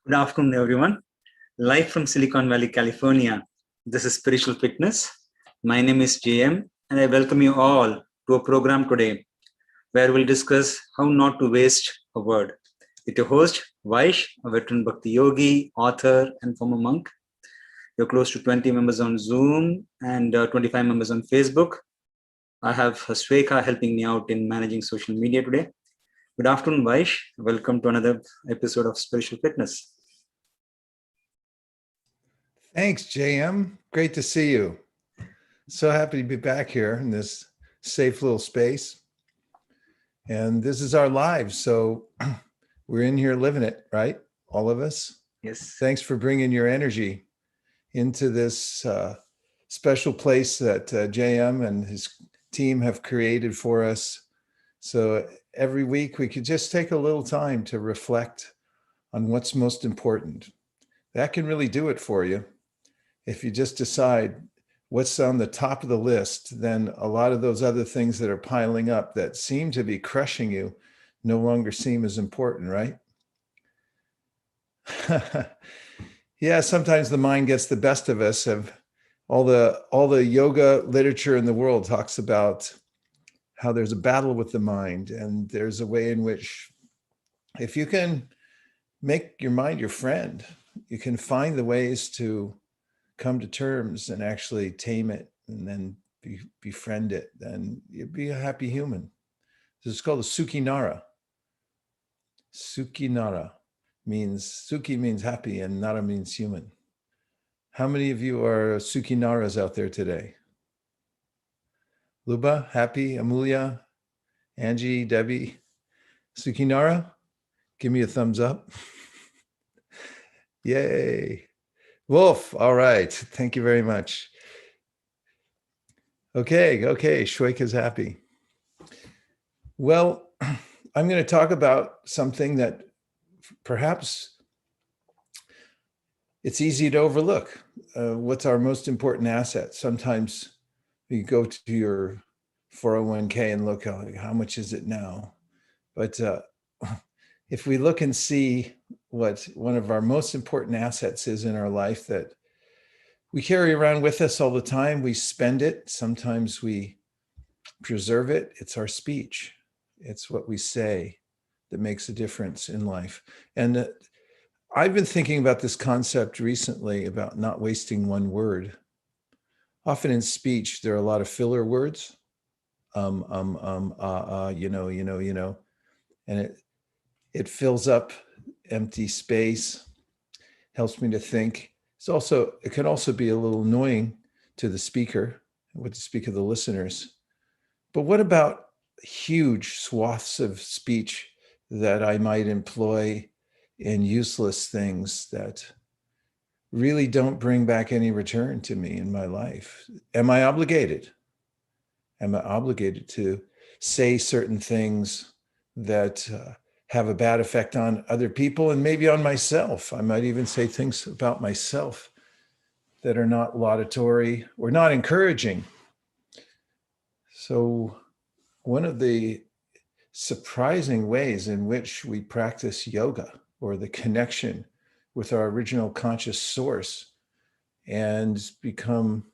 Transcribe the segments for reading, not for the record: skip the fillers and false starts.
Good afternoon, everyone. Live from Silicon Valley, California. This is Spiritual Fitness. My name is JM, and I welcome you all to a program today where we'll discuss how not to waste a word. With your host, Vaish, a veteran Bhakti yogi, author, and former monk. We're close to 20 members on Zoom and 25 members on Facebook. I have Sweka helping me out in managing social media today. Good afternoon, Vaish. Welcome to another episode of Spiritual Fitness. Thanks, JM. Great to see you. So happy to be back here in this safe little space. And this is our lives. So we're in here living it, right? All of us. Yes. Thanks for bringing your energy into this special place that JM and his team have created for us. So every week we could just take a little time to reflect on what's most important. That can really do it for you. If you just decide what's on the top of the list, then a lot of those other things that are piling up that seem to be crushing you no longer seem as important, right? Yeah, sometimes the mind gets the best of us. All the yoga literature in the world talks about how there's a battle with the mind, and there's a way in which if you can make your mind your friend, you can find the ways to come to terms and actually tame it and then befriend it, then you'd be a happy human. This is called a Sukhinara. Sukhinara means, Sukhi means happy and Nara means human. How many of you are Sukhinaras out there today? Luba, happy, Amulya, Angie, Debbie, Sukhinara? Give me a thumbs up. Yay. Wolf, all right. Thank you very much. Okay, Shweka's happy. Well, I'm going to talk about something that perhaps it's easy to overlook. What's our most important asset? Sometimes you go to your 401k and look how much is it now? But if we look and see what one of our most important assets is in our life that we carry around with us all the time, we spend it, sometimes we preserve it, it's our speech. It's what we say that makes a difference in life. And I've been thinking about this concept recently about not wasting one word. Often in speech, there are a lot of filler words, you know, and it fills up empty space, helps me to think. It can also be a little annoying to the speaker, the listeners. But what about huge swaths of speech that I might employ in useless things that really don't bring back any return to me in my life? Am I obligated? Am I obligated to say certain things that have a bad effect on other people and maybe on myself? I might even say things about myself that are not laudatory or not encouraging. So one of the surprising ways in which we practice yoga, or the connection with our original conscious source and become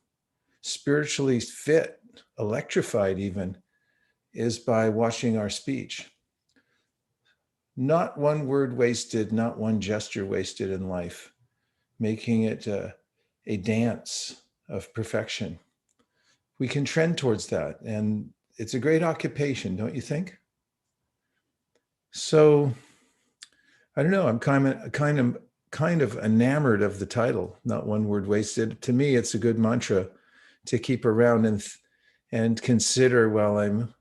spiritually fit, electrified even, is by watching our speech. Not one word wasted, not one gesture wasted in life, making it a dance of perfection. We can trend towards that, and it's a great occupation, don't you think? So, I don't know, I'm kind of enamored of the title, Not One Word Wasted. To me, it's a good mantra to keep around and consider while I'm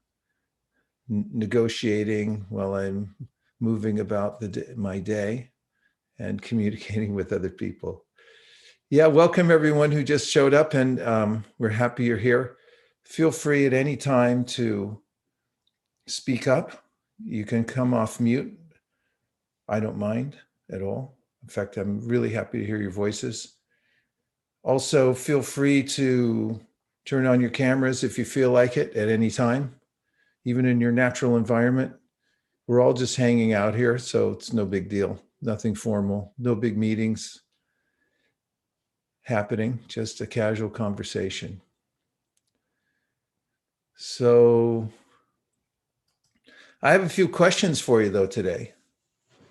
negotiating, while I'm moving about my day and communicating with other people. Yeah, welcome everyone who just showed up, and we're happy you're here. Feel free at any time to speak up. You can come off mute. I don't mind at all. In fact, I'm really happy to hear your voices. Also, feel free to turn on your cameras if you feel like it at any time, even in your natural environment. We're all just hanging out here, so it's no big deal. nothing formal, no big meetings happening, just a casual conversation. So I have a few questions for you though today.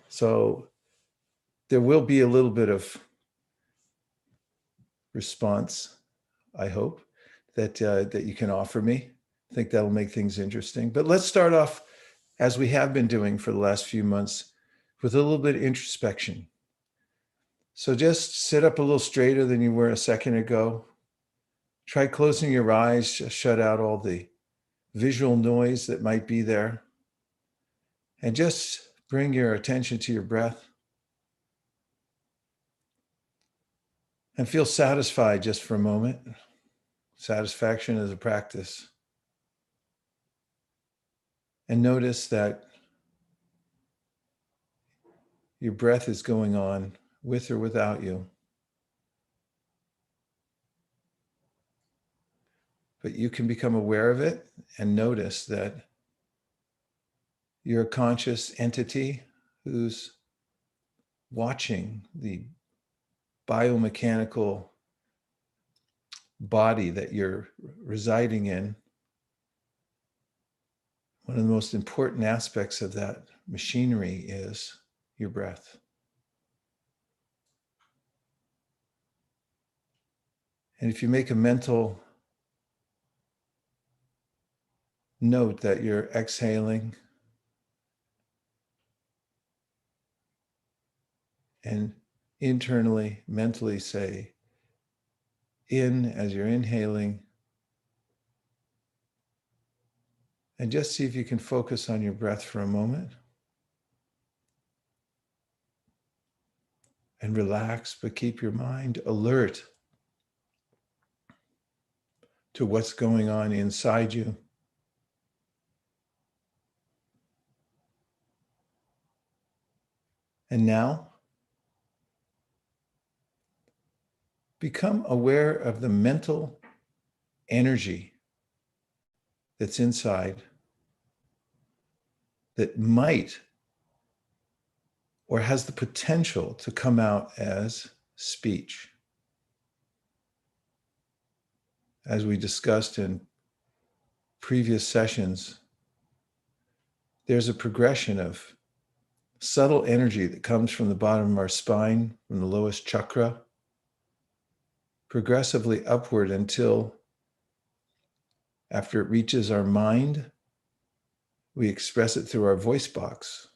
So there will be a little bit of response, I hope, that you can offer me. I think that'll make things interesting. But let's start off, as we have been doing for the last few months, with a little bit of introspection. So just sit up a little straighter than you were a second ago. Try closing your eyes, just shut out all the visual noise that might be there. And just bring your attention to your breath. And feel satisfied just for a moment. Satisfaction is a practice. And notice that your breath is going on with or without you. But you can become aware of it and notice that you're a conscious entity who's watching the biomechanical body that you're residing in. One of the most important aspects of that machinery is your breath. And if you make a mental note that you're exhaling and internally, mentally say, in as you're inhaling, and just see if you can focus on your breath for a moment and relax, but keep your mind alert to what's going on inside you. And now, become aware of the mental energy that's inside that might or has the potential to come out as speech. As we discussed in previous sessions, there's a progression of subtle energy that comes from the bottom of our spine, from the lowest chakra, progressively upward until after it reaches our mind, we express it through our voice box.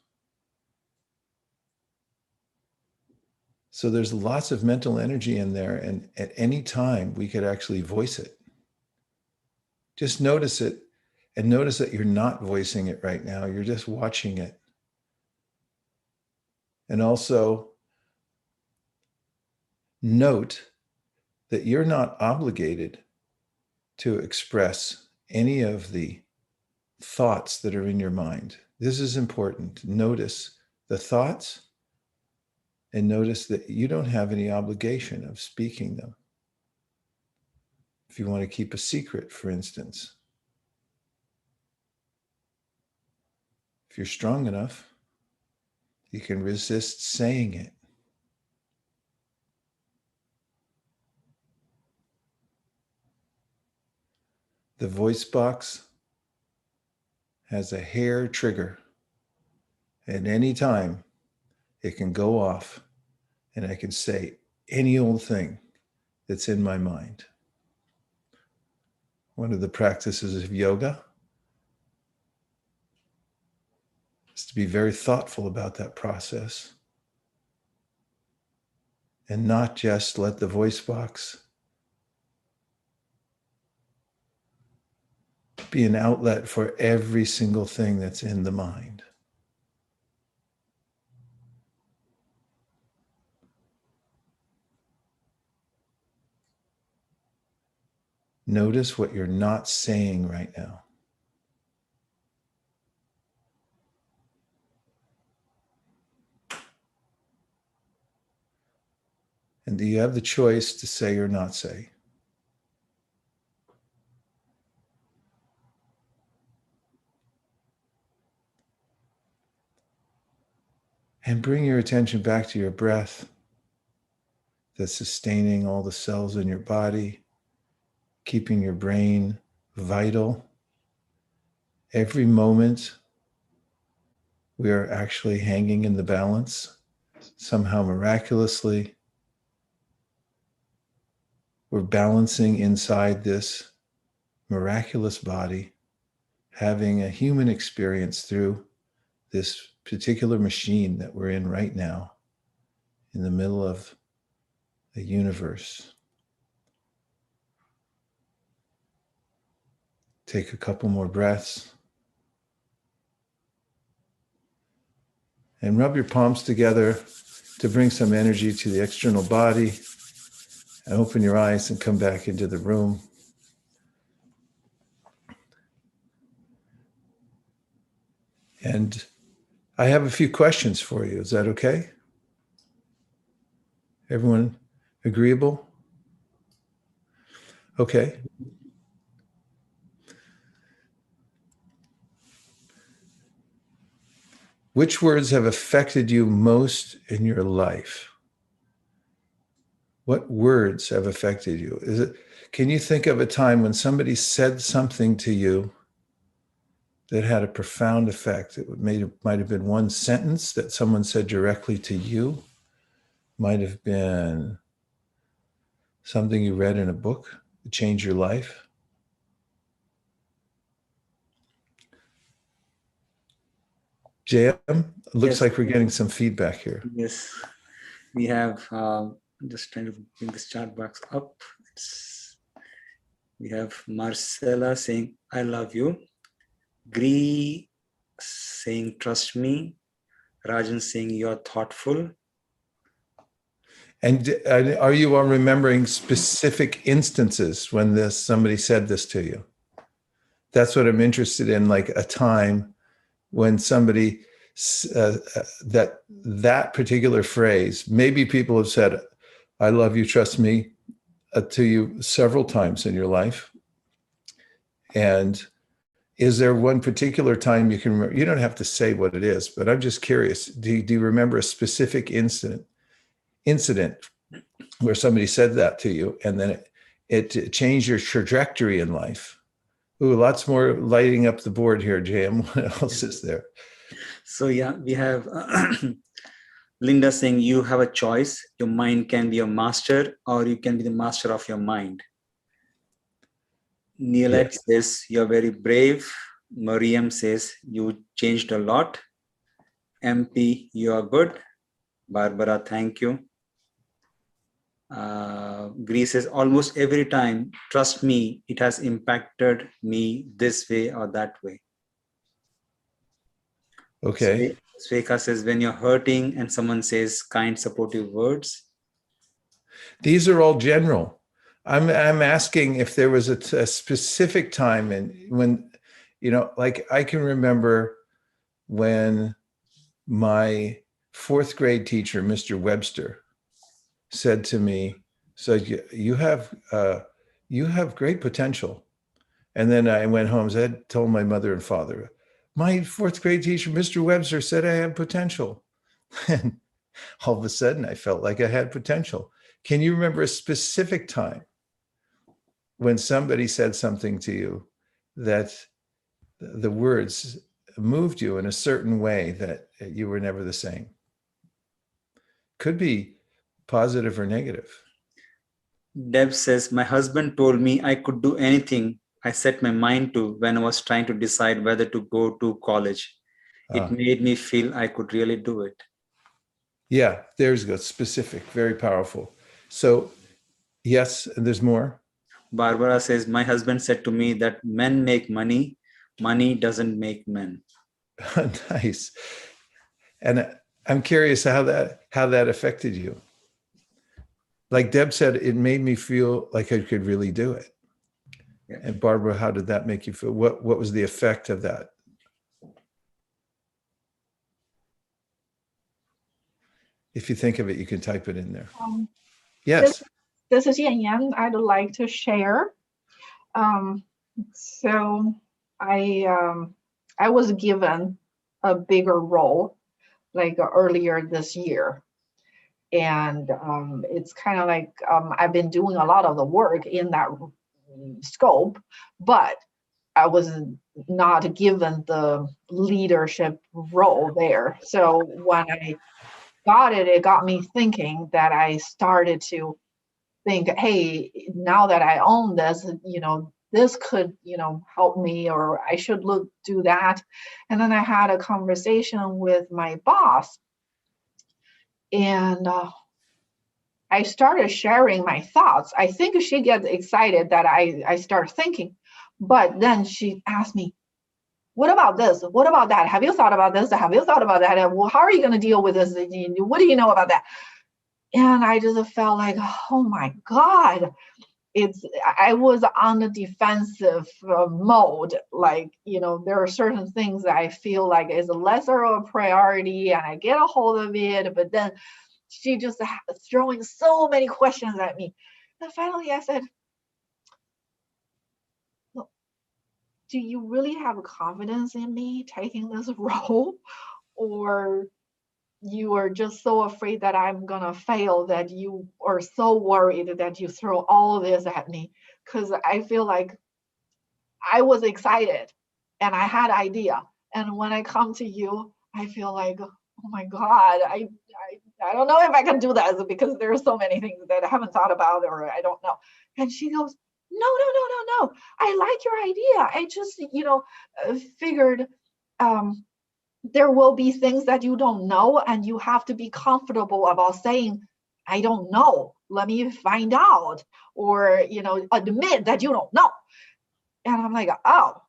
So there's lots of mental energy in there, and at any time we could actually voice it. Just notice it, and notice that you're not voicing it right now. You're just watching it. And also note that you're not obligated to express any of the thoughts that are in your mind. This is important. Notice the thoughts and notice that you don't have any obligation of speaking them. If you want to keep a secret, for instance, if you're strong enough, you can resist saying it. The voice box has a hair trigger. At any time, it can go off and I can say any old thing that's in my mind. One of the practices of yoga is to be very thoughtful about that process and not just let the voice box be an outlet for every single thing that's in the mind. Notice what you're not saying right now. And do you have the choice to say or not say? And bring your attention back to your breath that's sustaining all the cells in your body, keeping your brain vital. Every moment we are actually hanging in the balance. Somehow miraculously, we're balancing inside this miraculous body, having a human experience through this particular machine that we're in right now, in the middle of the universe. Take a couple more breaths. And rub your palms together to bring some energy to the external body. And open your eyes and come back into the room. And I have a few questions for you. Is that okay? Everyone agreeable? Okay. Which words have affected you most in your life? What words have affected you? Can you think of a time when somebody said something to you that had a profound effect? It might have been one sentence that someone said directly to you, might have been something you read in a book that changed your life. JM, it looks Yes. like we're getting some feedback here. Yes, we have, just trying to bring this chat box up. We have Marcella saying, I love you. Gree saying, trust me. Rajan saying, you're thoughtful. And are you all remembering specific instances when somebody said this to you? That's what I'm interested in, like a time when somebody, that particular phrase, maybe people have said, I love you, trust me, to you several times in your life. And is there one particular time you can remember? You don't have to say what it is, but I'm just curious. Do you remember a specific incident where somebody said that to you and then it changed your trajectory in life? Ooh, lots more lighting up the board here, JM. What else is there? So yeah, we have Linda saying, you have a choice. Your mind can be your master or you can be the master of your mind. Neelat says, you're very brave. Mariam says, you changed a lot. MP, you are good. Barbara, thank you. Gree says, almost every time, trust me, it has impacted me this way or that way. Okay. Sveka says, when you're hurting and someone says kind, supportive words. These are all general. I'm asking if there was a specific time when, like I can remember when my fourth grade teacher, Mr. Webster, said to me, so you have great potential. And then I went home and told my mother and father, my fourth grade teacher, Mr. Webster, said I have potential. And all of a sudden I felt like I had potential. Can you remember a specific time when somebody said something to you that the words moved you in a certain way that you were never the same? Could be positive or negative. Deb says, my husband told me I could do anything I set my mind to when I was trying to decide whether to go to college. It made me feel I could really do it. Yeah, there's good, specific, very powerful. So yes, and there's more. Barbara says, my husband said to me that men make money, money doesn't make men. Nice. And I'm curious how that affected you. Like Deb said, it made me feel like I could really do it. Yeah. And Barbara, how did that make you feel? What was the effect of that? If you think of it, you can type it in there. Yes. This is Yan Yan. I'd like to share. So I was given a bigger role like earlier this year. And it's kind of like I've been doing a lot of the work in that scope, but I was not given the leadership role there. So when I got it, it got me thinking that I started to think, hey, now that I own this, this could, help me, or I should do that. And then I had a conversation with my boss, and I started sharing my thoughts. I think she gets excited that I start thinking, but then she asked me, what about this? What about that? Have you thought about this? Have you thought about that? And, well, how are you going to deal with this? What do you know about that? And I just felt like, oh my God, I was on the defensive mode. Like, there are certain things that I feel like is lesser of a priority and I get a hold of it, but then she just throwing so many questions at me. And finally I said, look, do you really have confidence in me taking this role? Or you are just so afraid that I'm gonna fail that you are so worried that you throw all of this at me? Because I feel like I was excited and I had idea. And when I come to you, I feel like, oh my God, I don't know if I can do that because there are so many things that I haven't thought about or I don't know. And she goes, no, no, no, no, no. I like your idea. I just, figured there will be things that you don't know and you have to be comfortable about saying, I don't know. Let me find out. Or, admit that you don't know. And I'm like, oh,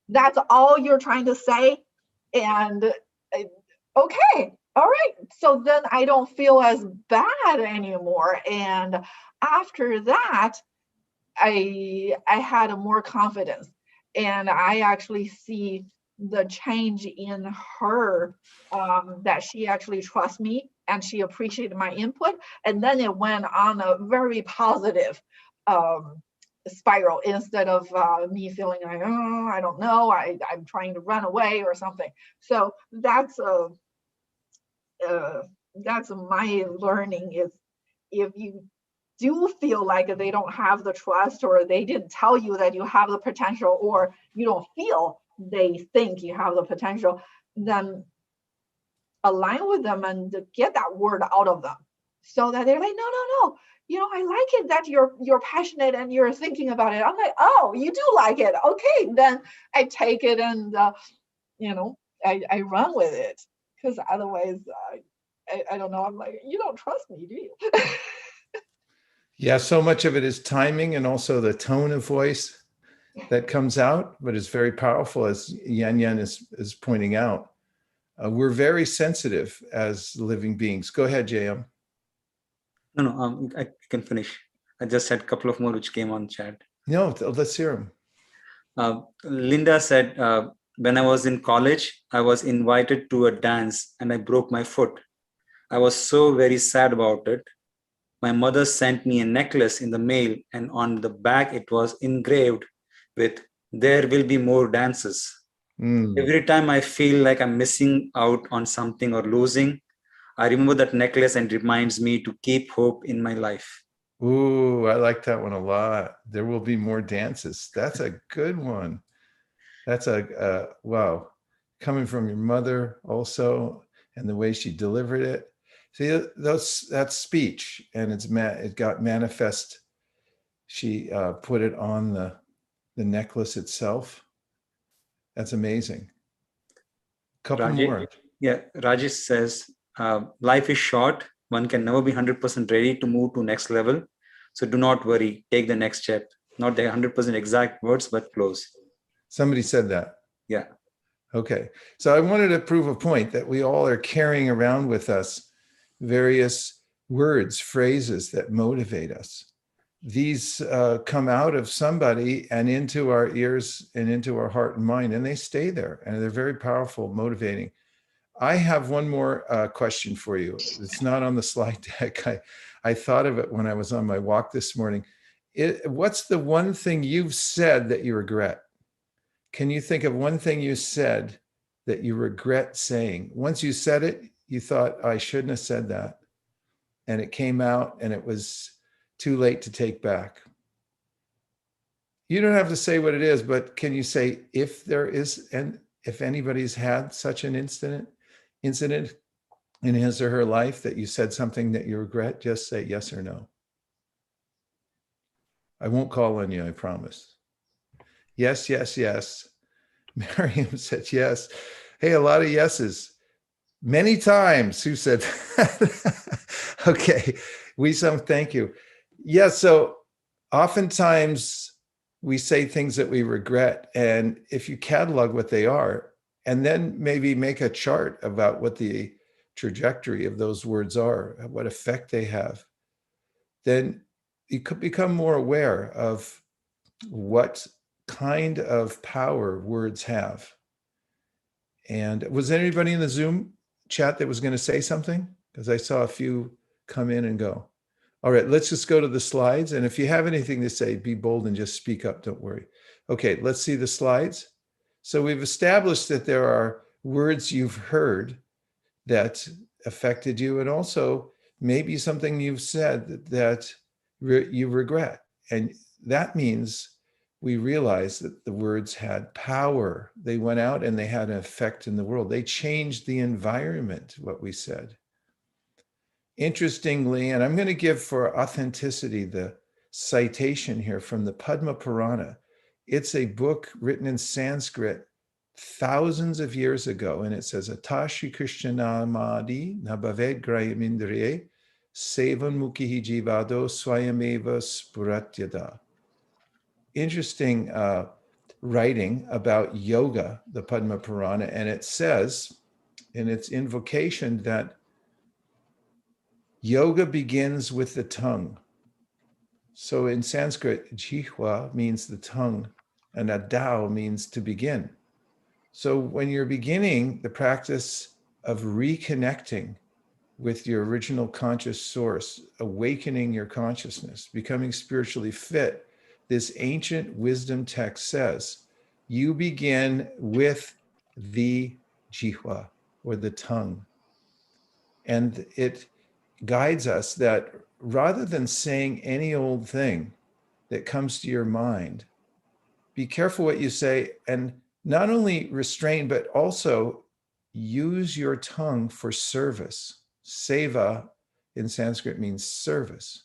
that's all you're trying to say? And okay, all right. So then I don't feel as bad anymore. And after that, I had more confidence. And I actually see the change in her, that she actually trusts me and she appreciated my input. And then it went on a very positive spiral instead of me feeling like, oh, I don't know, I'm trying to run away or something. So that's my learning is, if you do feel like they don't have the trust or they didn't tell you that you have the potential or you don't feel they think you have the potential, then align with them and get that word out of them so that they're like, no, no, no. I like it that you're passionate and you're thinking about it. I'm like, oh, you do like it. Okay, then I take it and I run with it, because otherwise I don't know. I'm like, you don't trust me, do you? Yeah, so much of it is timing and also the tone of voice that comes out, but it's very powerful, as Yan Yan is pointing out. We're very sensitive as living beings. Go ahead, JM. No, I can finish. I just had a couple of more which came on chat. No, let's hear them. Linda said, when I was in college, I was invited to a dance and I broke my foot. I was so very sad about it. My mother sent me a necklace in the mail, and on the back it was engraved with, "There will be more dances." Every time I feel like I'm missing out on something or losing, I remember that necklace and it reminds me to keep hope in my life. Ooh, I like that one a lot. There will be more dances. That's a good one. That's wow. Coming from your mother also, and the way she delivered it. See, that's speech, and it got manifest. She put it on the necklace itself. That's amazing. Couple more. Yeah, Rajesh says, life is short. One can never be 100% ready to move to next level. So do not worry. Take the next step. Not the 100% exact words, but close. Somebody said that. Yeah. Okay. So I wanted to prove a point that we all are carrying around with us various words, phrases that motivate us. These come out of somebody and into our ears and into our heart and mind, and they stay there, and they're very powerful, motivating. I have one more question for you. It's not on the slide deck. I thought of it when I was on my walk this morning. What's the one thing you've said that you regret? Can you think of one thing you said that you regret saying? Once you said it, you thought, I shouldn't have said that. And it came out and it was too late to take back. You don't have to say what it is, but can you say if there is, and if anybody's had such an incident in his or her life that you said something that you regret, just say yes or no. I won't call on you, I promise. Yes, yes, yes. Miriam said yes. Hey, a lot of yeses. Many times. Who said that? Okay. Thank you. Yeah, so oftentimes we say things that we regret. And if you catalog what they are, and then maybe make a chart about what the trajectory of those words are, what effect they have, then you could become more aware of what kind of power words have. And was there anybody in the Zoom chat that was going to say something? Because I saw a few come in and go. All right, let's just go to the slides. And if you have anything to say, be bold and just speak up. Don't worry. Okay, let's see the slides. So we've established that there are words you've heard that affected you, and also maybe something you've said that you regret. And that means we realize that the words had power. They went out and they had an effect in the world. They changed the environment, what we said. Interestingly, and I'm going to give for authenticity the citation here from the Padma Purana. It's a book written in Sanskrit thousands of years ago, and it says, Atashi Krishnamadi nabhaved grayamindriye sevan mukhihi jivado swayameva spuratyada. Interesting writing about yoga, the Padma Purana, and it says in its invocation that yoga begins with the tongue. So in Sanskrit, jihva means the tongue, and adao means to begin. So when you're beginning the practice of reconnecting with your original conscious source, awakening your consciousness, becoming spiritually fit, this ancient wisdom text says, you begin with the jihva, or the tongue. And it guides us that rather than saying any old thing that comes to your mind, be careful what you say, and not only restrain, but also use your tongue for service. Seva in Sanskrit means service.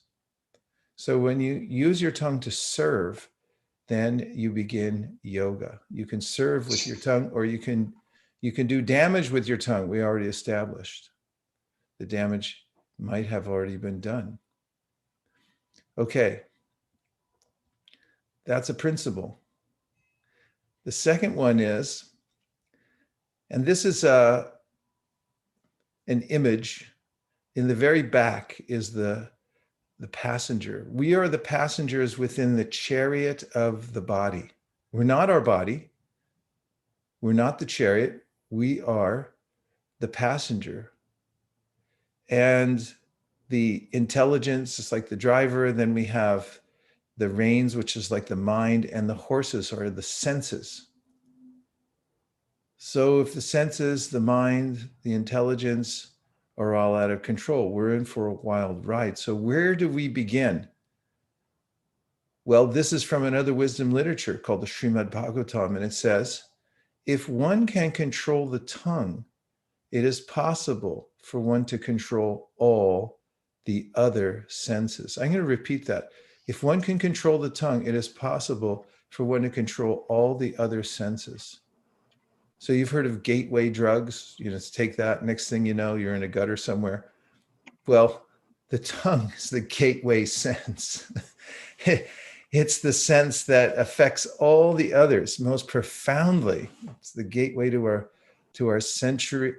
So when you use your tongue to serve, then you begin yoga. You can serve with your tongue, or you can do damage with your tongue. We already established the damage might have already been done. Okay, that's a principle. The second one is, and this is an image, in the very back is the passenger. We are the passengers within the chariot of the body. We're not our body. We're not the chariot. We are the passenger. And the intelligence is like the driver. Then we have the reins, which is like the mind, and the horses are the senses. So if the senses, the mind, the intelligence are all out of control, we're in for a wild ride. So where do we begin? Well, this is from another wisdom literature called the Srimad Bhagavatam, and it says, if one can control the tongue, it is possible for one to control all the other senses. I'm going to repeat that. If one can control the tongue, it is possible for one to control all the other senses. So you've heard of gateway drugs, take that, next thing you know, you're in a gutter somewhere. Well, the tongue is the gateway sense. It's the sense that affects all the others most profoundly. It's the gateway to our sensory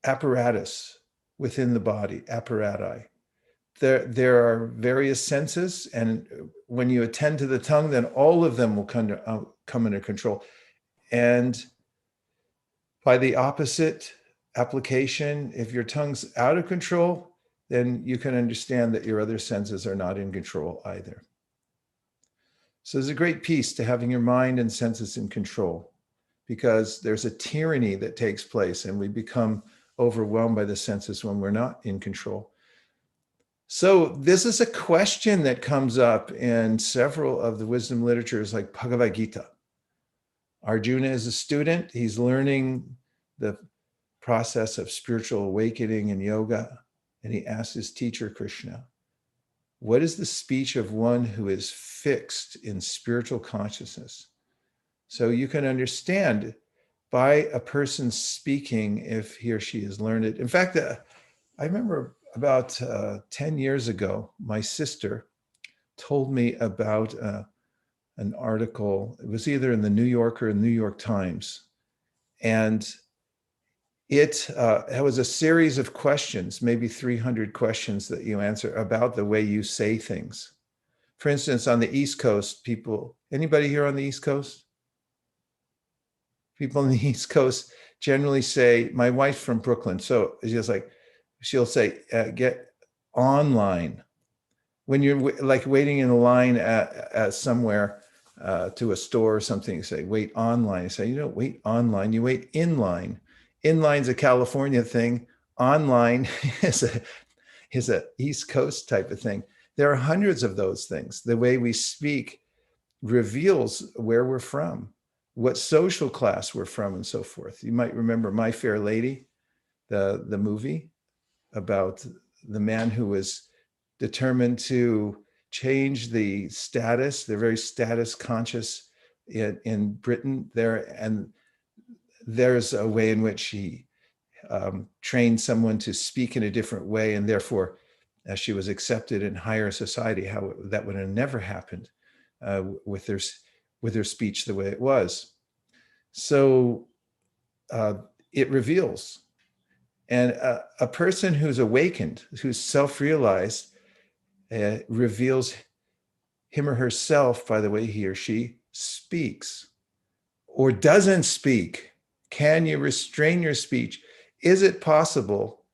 apparatus within the body, apparati. There are various senses, and when you attend to the tongue, then all of them will come under control. And by the opposite application, if your tongue's out of control, then you can understand that your other senses are not in control either. So there's a great piece to having your mind and senses in control, because there's a tyranny that takes place and we become overwhelmed by the senses when we're not in control. So this is a question that comes up in several of the wisdom literatures like Bhagavad Gita. Arjuna is a student. He's learning the process of spiritual awakening and yoga. And he asks his teacher, Krishna, what is the speech of one who is fixed in spiritual consciousness? So you can understand by a person speaking if he or she has learned it. In fact, I remember about 10 years ago, my sister told me about an article. It was either in the New Yorker or New York Times. And it was a series of questions, maybe 300 questions that you answer about the way you say things. For instance, on the East Coast, anybody here on the East Coast? People on the East Coast generally say, my wife's from Brooklyn. So she'll say, get online. When you're like waiting in a line at somewhere to a store or something, you say, wait online. You say, you don't wait online, you wait in line. In line's a California thing. Online is a East Coast type of thing. There are hundreds of those things. The way we speak reveals where we're from, what social class we're from, and so forth. You might remember My Fair Lady, the movie about the man who was determined to change the status. They're very status conscious in Britain there. And there's a way in which he trained someone to speak in a different way. And therefore, as she was accepted in higher society, how that would have never happened with their speech the way it was. So it reveals. And a person who's awakened, who's self-realized, reveals him or herself by the way he or she speaks or doesn't speak. Can you restrain your speech? Is it possible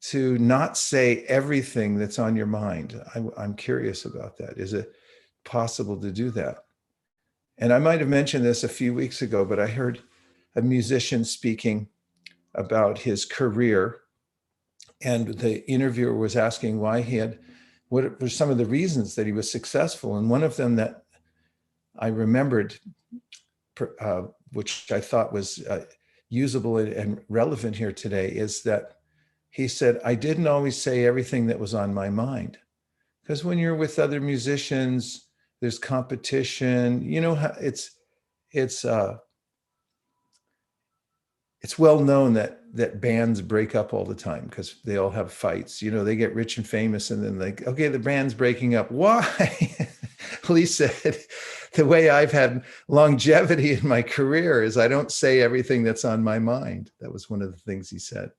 to not say everything that's on your mind? I'm curious about that. Is it possible to do that? And I might have mentioned this a few weeks ago, but I heard a musician speaking about his career, and the interviewer was asking what were some of the reasons that he was successful. And one of them that I remembered, which I thought was usable and relevant here today, is that he said, I didn't always say everything that was on my mind. Because when you're with other musicians, there's competition. You know how it's well known that bands break up all the time because they all have fights. You know, they get rich and famous and then okay, the band's breaking up. Why? Lee said, the way I've had longevity in my career is I don't say everything that's on my mind. That was one of the things he said.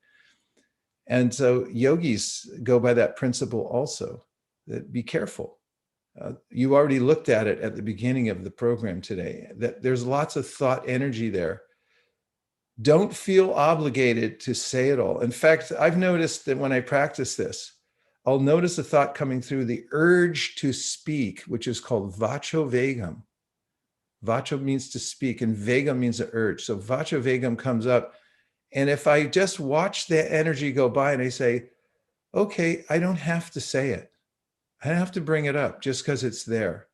And so yogis go by that principle also, that be careful. You already looked at it at the beginning of the program today, that there's lots of thought energy there. Don't feel obligated to say it all. In fact, I've noticed that when I practice this, I'll notice a thought coming through, the urge to speak, which is called vacho vegam. Vacho means to speak, and vegam means an urge. So vacho vegam comes up. And if I just watch that energy go by and I say, okay, I don't have to say it. I don't have to bring it up just because it's there.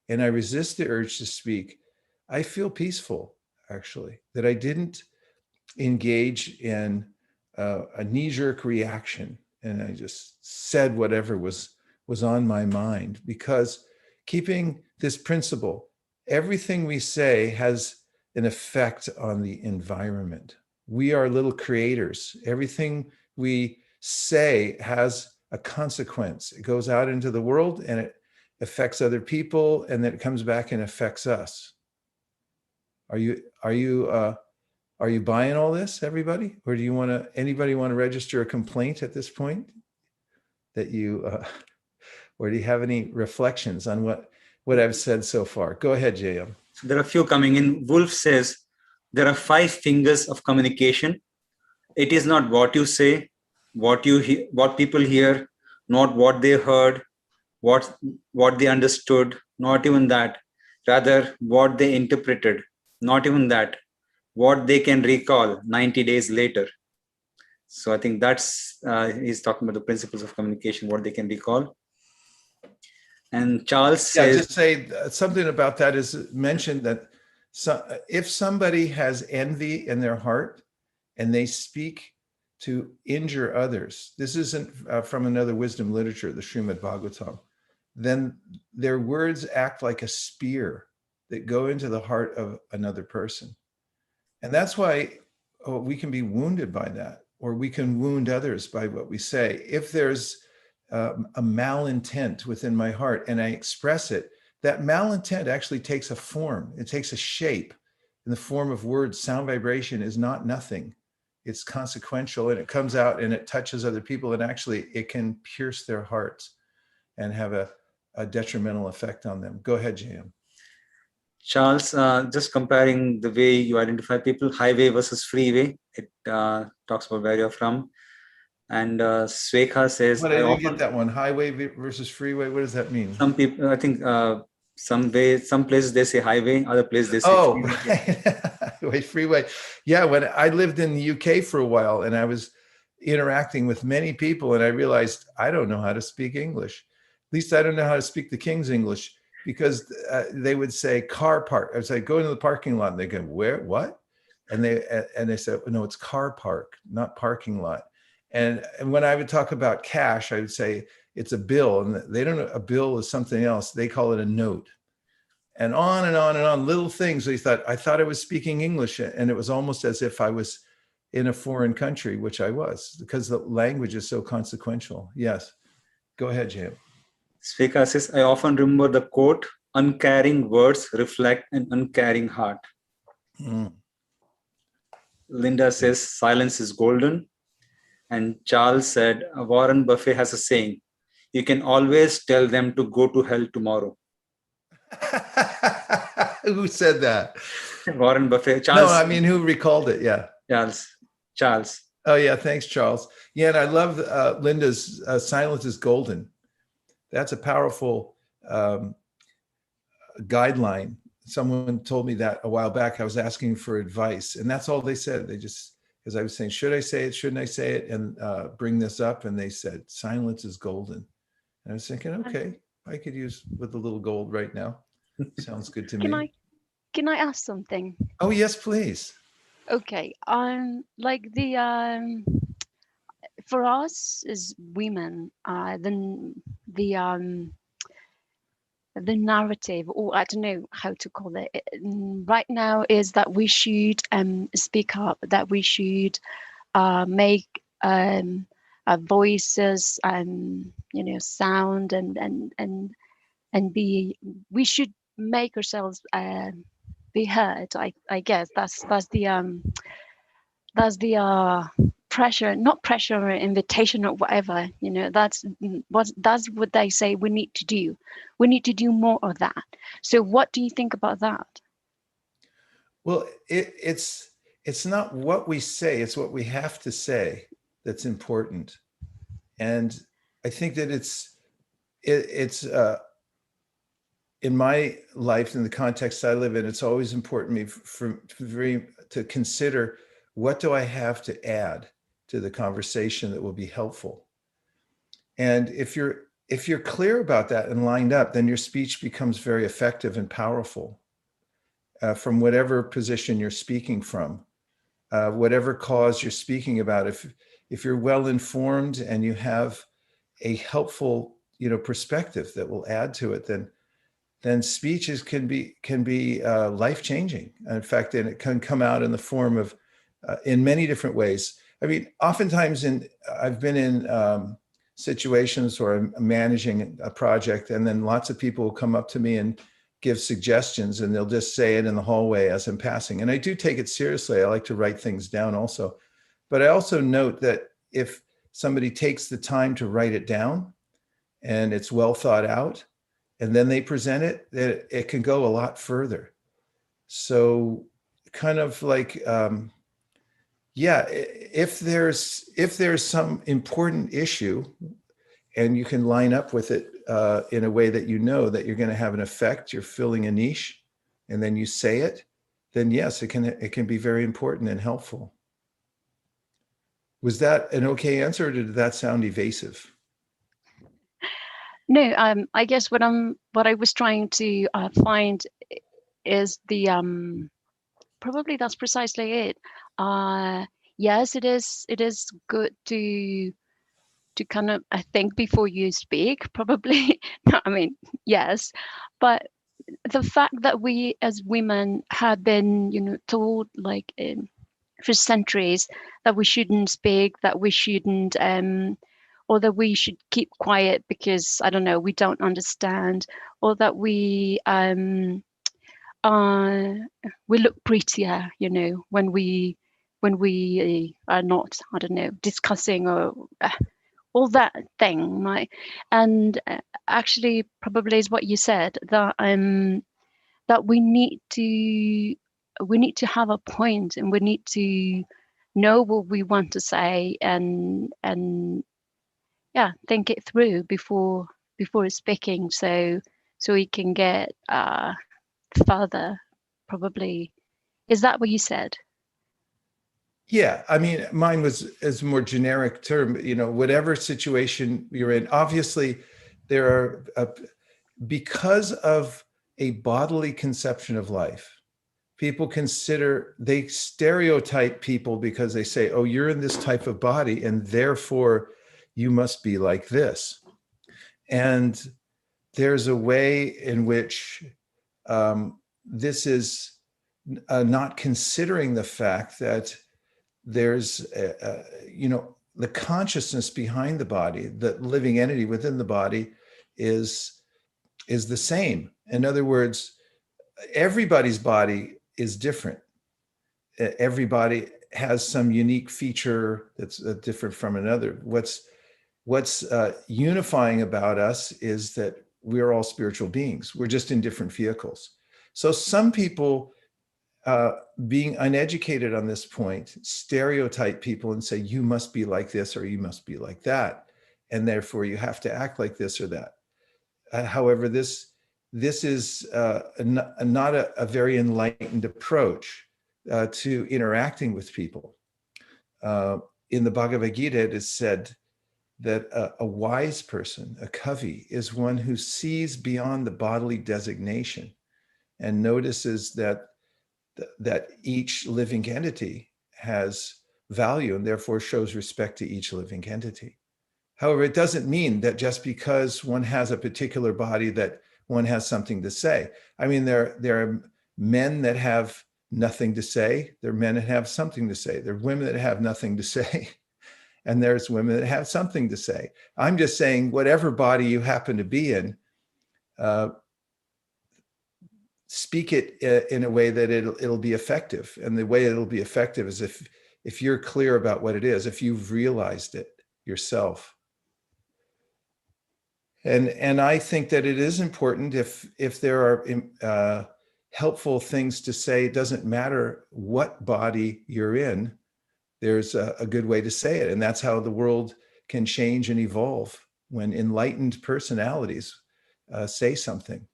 And I resist the urge to speak. I feel peaceful, actually, that I didn't engage in a knee-jerk reaction. And I just said whatever was on my mind, because keeping this principle, everything we say has an effect on the environment. We are little creators. Everything we say has a consequence. It goes out into the world and it affects other people, and then it comes back and affects us. Are you buying all this, everybody? Or do anybody want to register a complaint at this point? Or do you have any reflections on what I've said so far? Go ahead, JM. So there are a few coming in. Wolf says, there are 5 fingers of communication. It is not what you say, what people hear, not what they heard, what they understood, not even that. Rather, what they interpreted, not even that. what they can recall 90 days later. So I think that's, he's talking about the principles of communication, what they can recall. And Charles Yeah, says, just say something about that is mentioned that if somebody has envy in their heart and they speak to injure others, this isn't from another wisdom literature, the Srimad Bhagavatam, then their words act like a spear that go into the heart of another person. And that's why we can be wounded by that, or we can wound others by what we say. If there's a malintent within my heart and I express it, that malintent actually takes a form, it takes a shape in the form of words. Sound vibration is not nothing. It's consequential, and it comes out and it touches other people, and actually it can pierce their hearts and have a detrimental effect on them. Go ahead, JM. Charles, just comparing the way you identify people, highway versus freeway, it talks about where you're from. And Swekha says, What, I didn't get that one. Highway versus freeway. What does that mean? Some people, I think, some places they say highway, other places they say freeway. Wait, freeway. Yeah, when I lived in the UK for a while, and I was interacting with many people, and I realized I don't know how to speak English. At least I don't know how to speak the King's English, because they would say car park. I was like, go into the parking lot, and they go, where, what? And they said, no, it's car park, not parking lot. And when I would talk about cash, I would say it's a bill, and they don't know, a bill is something else. They call it a note. And on and on and on, little things. I thought I was speaking English, and it was almost as if I was in a foreign country, which I was, because the language is so consequential. Yes. Go ahead, Jim. Sveka says, I often remember the quote, uncaring words reflect an uncaring heart. Linda says, silence is golden. And Charles said, Warren Buffett has a saying, you can always tell them to go to hell tomorrow. Who said that? Warren Buffett. Charles. No, I mean, who recalled it? Yeah. Charles. Oh, yeah. Thanks, Charles. Yeah. And I love Linda's silence is golden. That's a powerful guideline. Someone told me that a while back. I was asking for advice, and that's all they said. They just, because I was saying, should I say it? Shouldn't I say it? And bring this up. And they said, silence is golden. And I was thinking, okay, I could use with a little gold right now. Sounds good to me. Can I ask something? Oh, yes, please. Okay. Like for us as women, the narrative, or I don't know how to call it right now, is that we should speak up, that we should make voices sound and be, we should make ourselves be heard. I guess that's the pressure, not pressure or invitation or whatever, that's what they say we need to do. We need to do more of that. So what do you think about that? Well, it's not what we say, it's what we have to say that's important. And I think that it's in my life, in the context I live in, it's always important for me to consider, what do I have to add to the conversation that will be helpful? And if you're clear about that and lined up, then your speech becomes very effective and powerful from whatever position you're speaking from, whatever cause you're speaking about. If you're well informed and you have a helpful, perspective that will add to it, then speeches can be life-changing. In fact, and it can come out in the form of in many different ways. I mean, oftentimes I've been in situations where I'm managing a project, and then lots of people will come up to me and give suggestions, and they'll just say it in the hallway as I'm passing. And I do take it seriously. I like to write things down also. But I also note that if somebody takes the time to write it down and it's well thought out, and then they present it, that it can go a lot further. So kind of like, if there's some important issue and you can line up with it in a way that that you're going to have an effect, you're filling a niche, and then you say it, then yes, it can be very important and helpful. Was that an okay answer, or did that sound evasive? No, I guess what I was trying to find is the probably that's precisely it. Yes, it is good to kind of think before you speak, probably. I mean, yes, but the fact that we as women have been, told like for centuries that we shouldn't speak, that we shouldn't or that we should keep quiet because I don't know, we don't understand, or that uh, we look prettier, when we are not, I don't know, discussing or all that thing, right? And actually, probably is what you said, that we need to have a point, and we need to know what we want to say, and yeah, think it through before speaking, so we can get further, probably. Is that what you said? Yeah, I mean, mine was as a more generic term, whatever situation you're in. Obviously, there are, because of a bodily conception of life, people they stereotype people because they say, oh, you're in this type of body, and therefore you must be like this. And there's a way in which this is not considering the fact that there's, the consciousness behind the body, the living entity within the body is the same. In other words, everybody's body is different. Everybody has some unique feature that's different from another. What's unifying about us is that we're all spiritual beings. We're just in different vehicles. So some people, being uneducated on this point, stereotype people and say, you must be like this or you must be like that, and therefore you have to act like this or that. However, this is not a very enlightened approach to interacting with people. In the Bhagavad Gita, it is said that a wise person, a kavi, is one who sees beyond the bodily designation and notices that each living entity has value and therefore shows respect to each living entity. However, it doesn't mean that just because one has a particular body that one has something to say. I mean, there are men that have nothing to say. There are men that have something to say. There are women that have nothing to say. And there's women that have something to say. I'm just saying, whatever body you happen to be in, speak it in a way that it'll be effective. And the way it'll be effective is if you're clear about what it is, if you've realized it yourself. And I think that it is important if there are helpful things to say. It doesn't matter what body you're in. There's a good way to say it. And that's how the world can change and evolve, when enlightened personalities say something.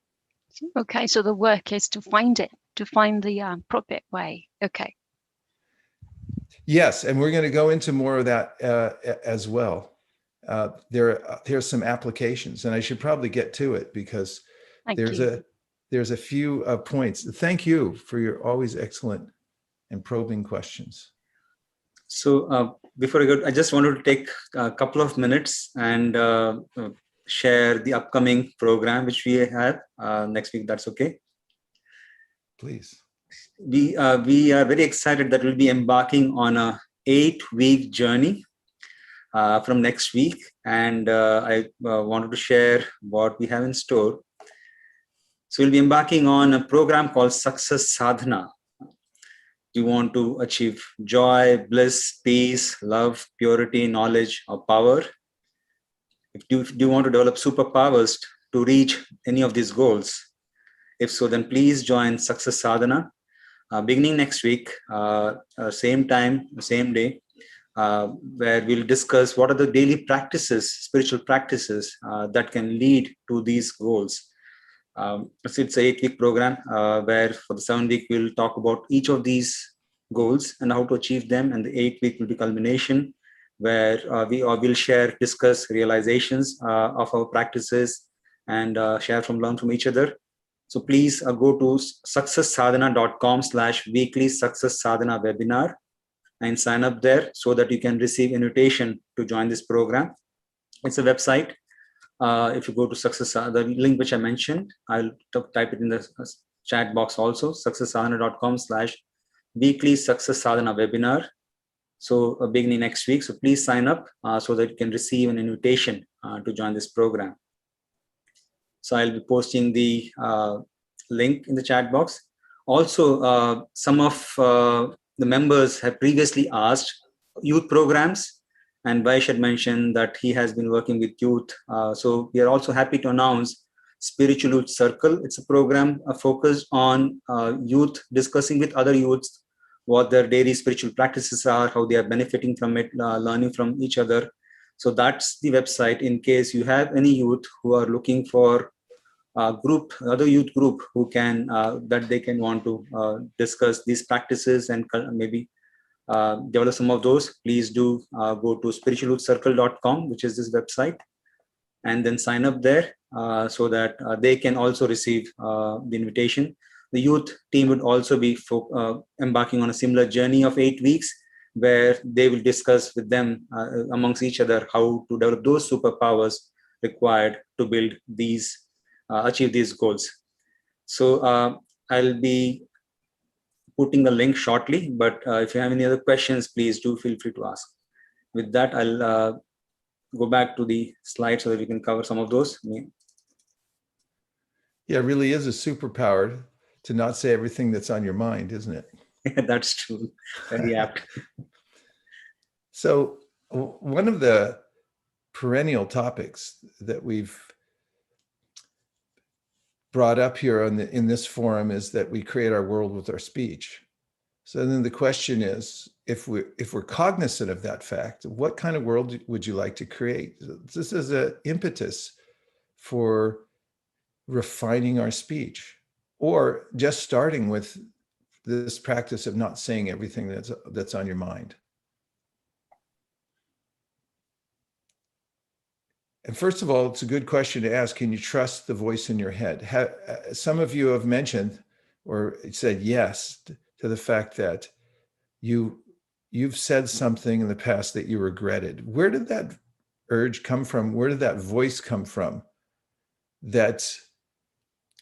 Okay, so the work is to find the appropriate way. Okay. Yes, and we're going to go into more of that as well. There's some applications, and I should probably get to it because there's a few points. Thank you for your always excellent and probing questions. So before I go, I just wanted to take a couple of minutes and share the upcoming program which we have next week. That's okay? Please. We are very excited that we'll be embarking on a 8-week journey from next week, and I wanted to share what we have in store. So we'll be embarking on a program called Success Sadhana. You want to achieve joy, bliss, peace, love, purity, knowledge, or power? Do you want to develop superpowers to reach any of these goals? If so, then please join Success Sadhana beginning next week, same time, same day, where we'll discuss what are the daily practices, spiritual practices that can lead to these goals. it's an 8-week program where for the 7th week we'll talk about each of these goals and how to achieve them, and the 8th week will be culmination where we will share, discuss realizations of our practices and share from, learn from each other. So please go to successsadhana.com/weekly success sadhana webinar and sign up there so that you can receive invitation to join this program. It's a website. If you go to the link which I mentioned, I'll type it in the chat box also, successsadhana.com/weekly success sadhana webinar. So beginning next week. So please sign up so that you can receive an invitation to join this program. So I'll be posting the link in the chat box. Also, some of the members have previously asked youth programs, and Vaish had mentioned that he has been working with youth. So we are also happy to announce Spiritual Youth Circle. It's a program focused on youth discussing with other youths what their daily spiritual practices are, how they are benefiting from it, learning from each other. So that's the website in case you have any youth who are looking for other youth group who can that they can want to discuss these practices and maybe develop some of those. Please do go to spiritualyouthcircle.com, which is this website, and then sign up there so that they can also receive the invitation. The youth team would also be embarking on a similar journey of 8 weeks where they will discuss with them amongst each other how to develop those superpowers required to build these achieve these goals. So I'll be putting a link shortly, but if you have any other questions, please do feel free to ask. With that, I'll go back to the slide so that we can cover some of those. Yeah, it really is a superpower to not say everything that's on your mind, isn't it? That's true. Very apt. So one of the perennial topics that we've brought up here in this forum is that we create our world with our speech. So then the question is, if we're cognizant of that fact, what kind of world would you like to create? This is an impetus for refining our speech, or just starting with this practice of not saying everything that's on your mind. And first of all, it's a good question to ask. Can you trust the voice in your head? Some of you have mentioned or said yes to the fact that you've said something in the past that you regretted. Where did that urge come from? Where did that voice come from that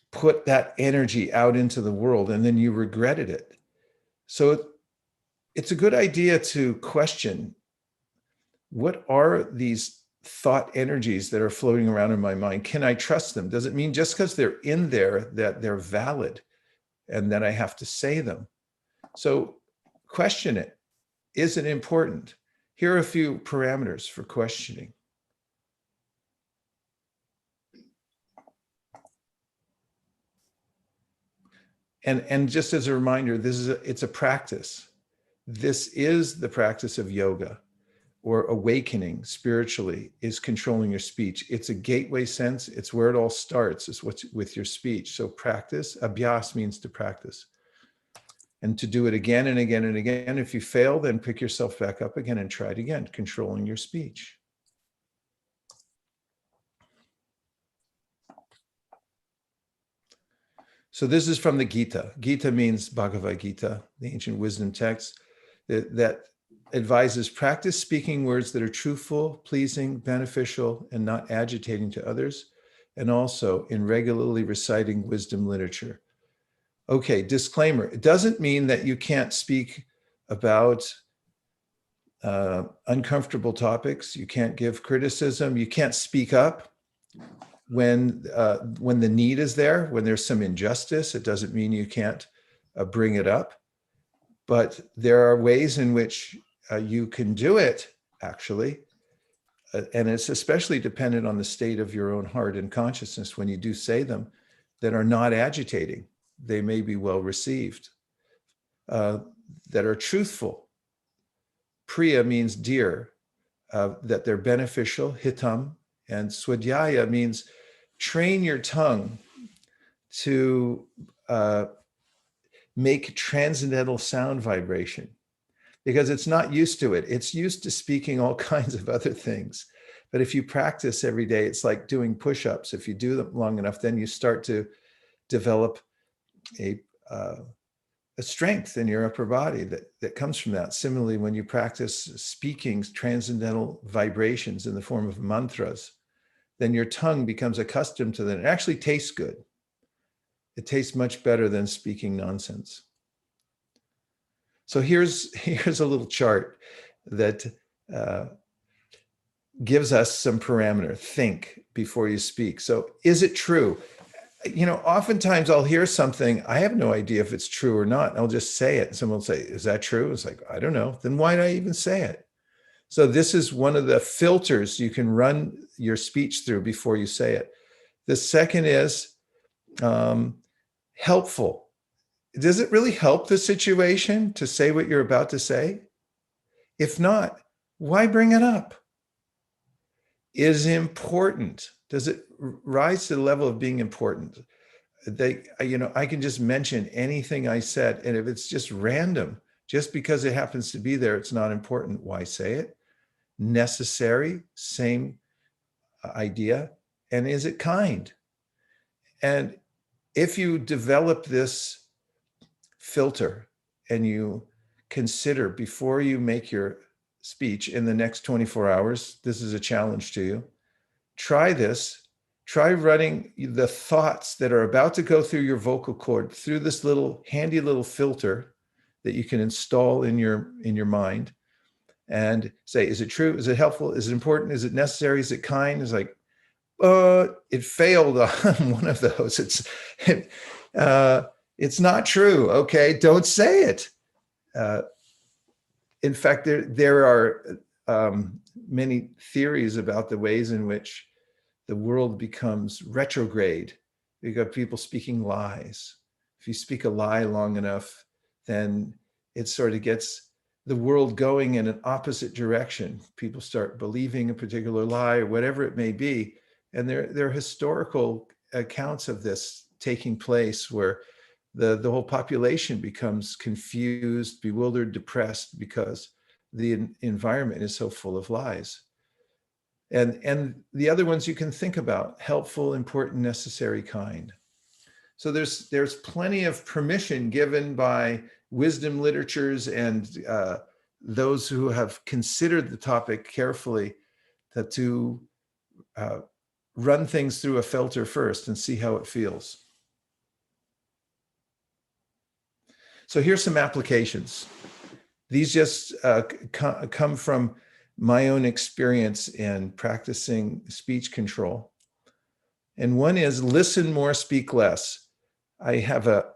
put that energy out into the world and then you regretted it? So it's a good idea to question, what are these thought energies that are floating around in my mind? Can I trust them? Does it mean just because they're in there that they're valid and that I have to say them? So question it. Is it important? Here are a few parameters for questioning. And just as a reminder, it's a practice. This is the practice of yoga, or awakening spiritually, is controlling your speech. It's a gateway sense. It's where it all starts, is what's with your speech. So practice, abhyas means to practice. And to do it again and again and again. If you fail, then pick yourself back up again and try it again, controlling your speech. So this is from the Gita. Gita means Bhagavad Gita, the ancient wisdom text that advises practice speaking words that are truthful, pleasing, beneficial, and not agitating to others, and also in regularly reciting wisdom literature. Okay, disclaimer. It doesn't mean that you can't speak about uncomfortable topics. You can't give criticism. You can't speak up when the need is there, when there's some injustice. It doesn't mean you can't bring it up. But there are ways in which you can do it, actually. And it's especially dependent on the state of your own heart and consciousness when you do say them, that are not agitating. They may be well received, that are truthful. Priya means dear, that they're beneficial, hitam, and swadhyaya means train your tongue to make transcendental sound vibration, because it's not used to it. It's used to speaking all kinds of other things. But if you practice every day, it's like doing push-ups. If you do them long enough, then you start to develop a strength in your upper body that comes from that. Similarly, when you practice speaking transcendental vibrations in the form of mantras, then your tongue becomes accustomed to that. It actually tastes good. It tastes much better than speaking nonsense. So here's a little chart that gives us some parameter. Think before you speak. So is it true? Oftentimes I'll hear something, I have no idea if it's true or not. I'll just say it. Someone will say, is that true? It's like, I don't know. Then why do I even say it? So this is one of the filters you can run your speech through before you say it. The second is helpful. Does it really help the situation to say what you're about to say? If not, why bring it up? Is important. Does it rise to the level of being important? I can just mention anything I said, and if it's just random, just because it happens to be there, it's not important. Why say it? Necessary, same idea. And is it kind? And if you develop this filter and you consider before you make your speech in the next 24 hours, this is a challenge to you. Try this. Try running the thoughts that are about to go through your vocal cord through this little handy little filter that you can install in your mind, and say, is it true? Is it helpful? Is it important? Is it necessary? Is it kind? It's like, it failed on one of those. It's not true. Okay, don't say it. In fact, there are many theories about the ways in which the world becomes retrograde. You got people speaking lies. If you speak a lie long enough, then it sort of gets the world going in an opposite direction. People start believing a particular lie or whatever it may be. And there are historical accounts of this taking place where the whole population becomes confused, bewildered, depressed because the environment is so full of lies. And the other ones you can think about: helpful, important, necessary, kind. So there's plenty of permission given by wisdom literatures and those who have considered the topic carefully to run things through a filter first and see how it feels. So here's some applications. These just come from my own experience in practicing speech control. And one is listen more, speak less. I have a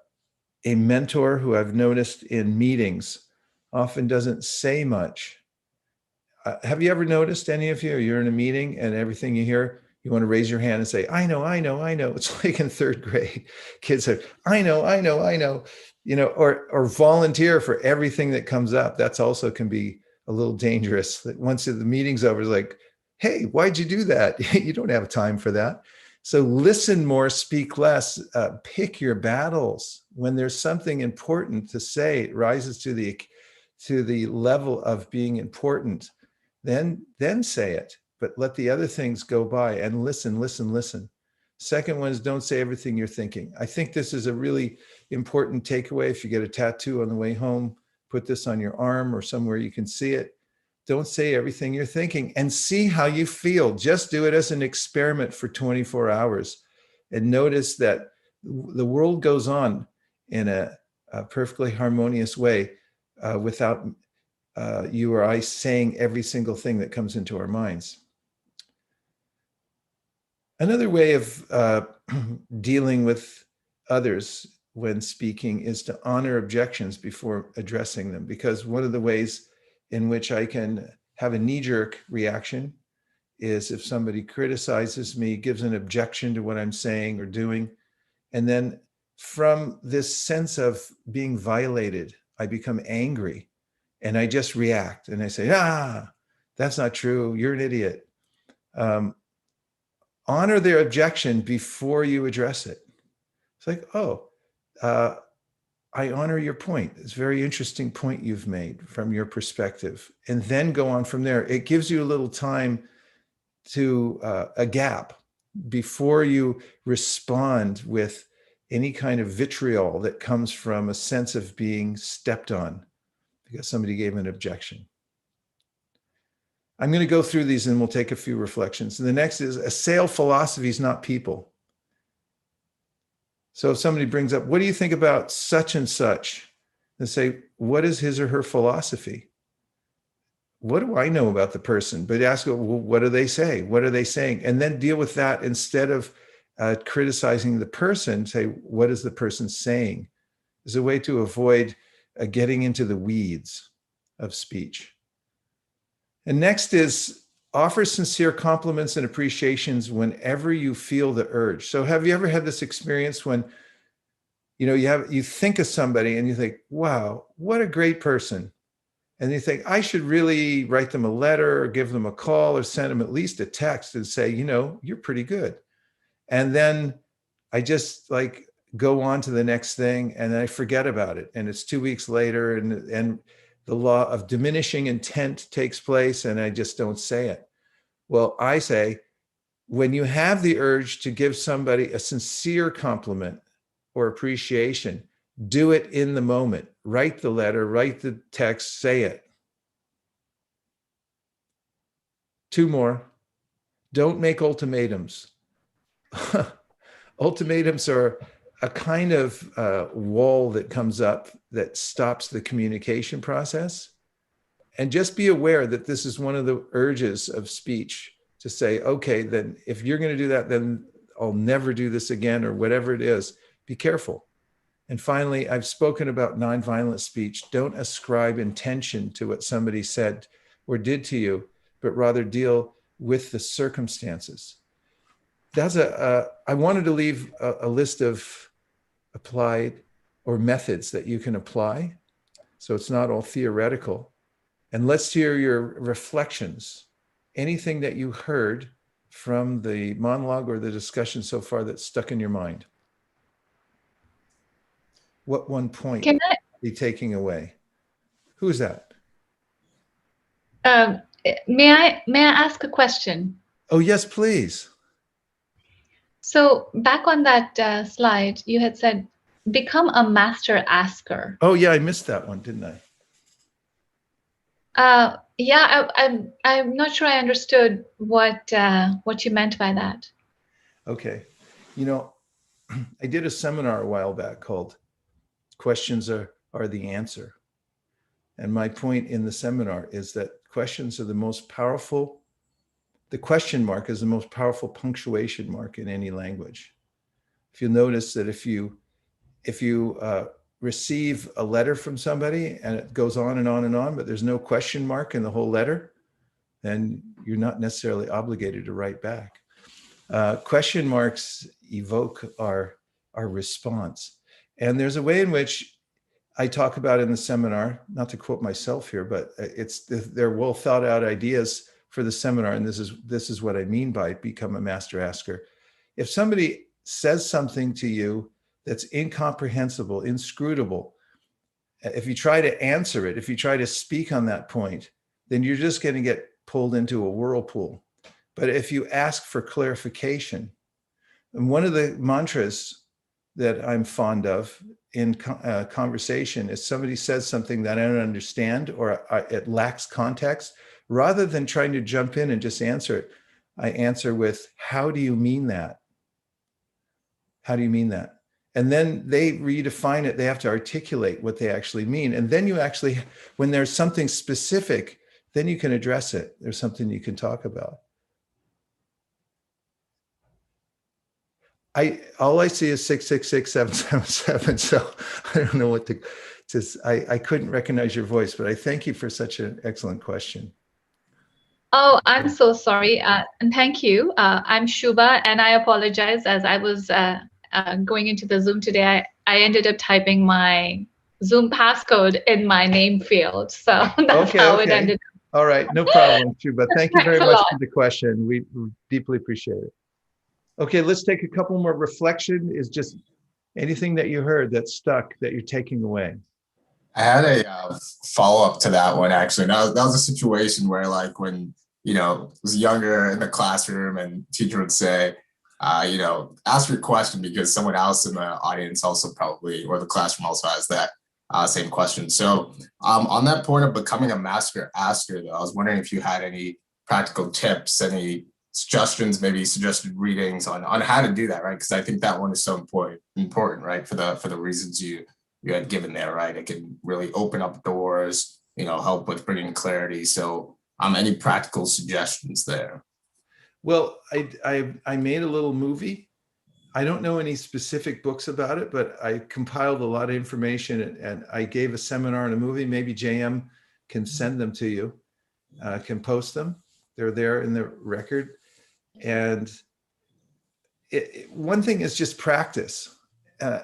mentor who I've noticed in meetings often doesn't say much. Have you ever noticed, any of you, you're in a meeting and everything you hear, you want to raise your hand and say, I know, I know, I know. It's like in third grade. Kids say, I know, I know, I know, or volunteer for everything that comes up. That's also can be a little dangerous. That once the meeting's over, it's like, hey, why'd you do that? You don't have time for that. So listen more, speak less, pick your battles. When there's something important to say, it rises to the level of being important, then say it, but let the other things go by and listen, listen, listen. Second one is don't say everything you're thinking. I think this is a really important takeaway. If you get a tattoo on the way home, put this on your arm or somewhere you can see it. Don't say everything you're thinking and see how you feel. Just do it as an experiment for 24 hours and notice that the world goes on in a perfectly harmonious way without you or I saying every single thing that comes into our minds. Another way of dealing with others when speaking is to honor objections before addressing them, because one of the ways in which I can have a knee-jerk reaction is if somebody criticizes me, gives an objection to what I'm saying or doing, and then from this sense of being violated, I become angry and I just react and I say, that's not true, you're an idiot. Honor their objection before you address it. It's like, oh, I honor your point. It's a very interesting point you've made from your perspective. And then go on from there. It gives you a little time to a gap before you respond with any kind of vitriol that comes from a sense of being stepped on because somebody gave an objection. I'm going to go through these and we'll take a few reflections. And the next is assail philosophies, not people. So if somebody brings up, what do you think about such and such? And say, what is his or her philosophy? What do I know about the person? But ask, well, what do they say? What are they saying? And then deal with that instead of criticizing the person. Say, what is the person saying? Is a way to avoid getting into the weeds of speech. And next is offer sincere compliments and appreciations whenever you feel the urge. So have you ever had this experience when you think of somebody and you think, wow, what a great person. And you think, I should really write them a letter or give them a call or send them at least a text and say, you're pretty good. And then I just go on to the next thing and then I forget about it. And it's 2 weeks later and the law of diminishing intent takes place and I just don't say it. Well, I say, when you have the urge to give somebody a sincere compliment or appreciation, do it in the moment. Write the letter, write the text, say it. 2 more. Don't make ultimatums. Ultimatums are a kind of wall that comes up that stops the communication process. And just be aware that this is one of the urges of speech to say, okay, then if you're going to do that, then I'll never do this again or whatever it is. Be careful. And finally, I've spoken about nonviolent speech. Don't ascribe intention to what somebody said or did to you, but rather deal with the circumstances. I wanted to leave a list of applied or methods that you can apply. So it's not all theoretical. And let's hear your reflections. Anything that you heard from the monologue or the discussion so far that's stuck in your mind. What one point Can I be taking away? Who's that? may I ask a question? Oh, yes, please. So back on that slide, you had said, become a master asker. Oh, yeah, I missed that one, didn't I? Yeah, I'm not sure I understood what you meant by that. Okay. I did a seminar a while back called Questions Are the Answer. And my point in the seminar is that questions are the most powerful. The question mark is the most powerful punctuation mark in any language. If you'll notice that if you receive a letter from somebody and it goes on and on and on, but there's no question mark in the whole letter, then you're not necessarily obligated to write back. Question marks evoke our response. And there's a way in which I talk about in the seminar, not to quote myself here, but they're well thought out ideas for the seminar. And this is what I mean by become a master asker. If somebody says something to you that's incomprehensible, inscrutable, if you try to answer it, if you try to speak on that point, then you're just going to get pulled into a whirlpool. But if you ask for clarification, and one of the mantras that I'm fond of in conversation is somebody says something that I don't understand or it lacks context, rather than trying to jump in and just answer it, I answer with, how do you mean that? How do you mean that? And then they redefine it. They have to articulate what they actually mean. And then you actually, when there's something specific, then you can address it. There's something you can talk about. All I see is 666-777. So I don't know what to just, I couldn't recognize your voice, but I thank you for such an excellent question. Oh, I'm so sorry. And thank you. I'm Shubha, and I apologize. As I was going into the Zoom today, I ended up typing my Zoom passcode in my name field. So that's how it ended up. All right, no problem, Shubha. Thank you very Thanks a much lot. for the question. We deeply appreciate it. Okay, let's take a couple more. Reflection is just Anything that you heard that stuck that you're taking away? I had a follow-up to that one, actually. That was a situation where, like, when, I was younger in the classroom and teacher would say, ask your question because someone else in the audience also probably, or the classroom also has that same question. So on that point of becoming a master asker, though, I was wondering if you had any practical tips, any suggestions, maybe suggested readings on how to do that, right? Because I think that one is so important, right? For the reasons you had given there, right? It can really open up doors, help with bringing clarity. So any practical suggestions there? Well, I made a little movie. I don't know any specific books about it, but I compiled a lot of information and I gave a seminar and a movie. Maybe JM can send them to you, can post them. They're there in the record. And one thing is just practice.